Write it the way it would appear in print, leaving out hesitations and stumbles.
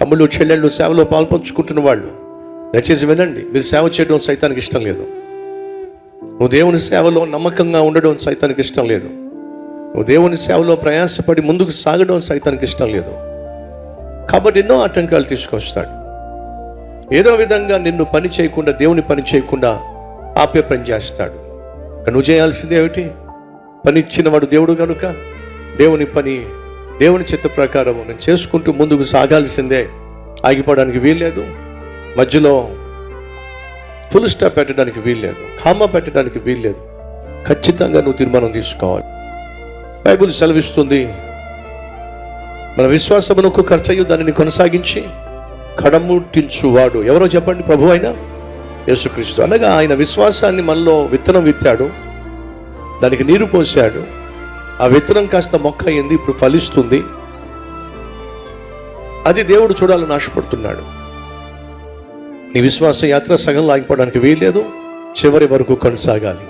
తమ్ముళ్ళు చెల్లెళ్ళు సేవలో పాల్పంచుకుంటున్న వాళ్ళు దయచేసి వినండి. మీరు సేవ చేయడం సైతానికి ఇష్టం లేదు. నువ్వు దేవుని సేవలో నమ్మకంగా ఉండడం సైతానికి ఇష్టం లేదు. నువ్వు దేవుని సేవలో ప్రయాసపడి ముందుకు సాగడం సైతానికి ఇష్టం లేదు. కాబట్టి ఎన్నో ఆటంకాలు తీసుకొస్తాడు. ఏదో విధంగా నిన్ను పని చేయకుండా, దేవుని పని చేయకుండా ఆపే పని చేస్తాడు. నువ్వు చేయాల్సింది ఏమిటి? పని ఇచ్చినవాడు దేవుడు కనుక దేవుని పని, దేవుని చిత్త ప్రకారం నేను చేసుకుంటూ ముందుకు సాగాల్సిందే. ఆగిపోవడానికి వీల్లేదు. మధ్యలో ఫుల్ స్టాప్ పెట్టడానికి వీల్లేదు, కామా పెట్టడానికి వీల్లేదు. ఖచ్చితంగా నువ్వు తీర్మానం తీసుకోవాలి. బైబిల్ సెలవిస్తుంది, మన విశ్వాసమునకు ఖర్చయ్యు దానిని కొనసాగించి కడముట్టించువాడు ఎవరో చెప్పండి? ప్రభు అయిన యేసుక్రీస్తు. అనగా ఆయన విశ్వాసాన్ని మనలో విత్తనం విత్తాడు, దానికి నీరు పోసాడు. ఆ విత్తనం కాస్త మొక్క అయింది, ఇప్పుడు ఫలిస్తుంది. అది దేవుడు చూడాలని ఆశపడుతున్నాడు. నీ విశ్వాస యాత్ర సగంలో ఆగిపోవడానికి వీల్లేదు, చివరి వరకు కొనసాగాలి.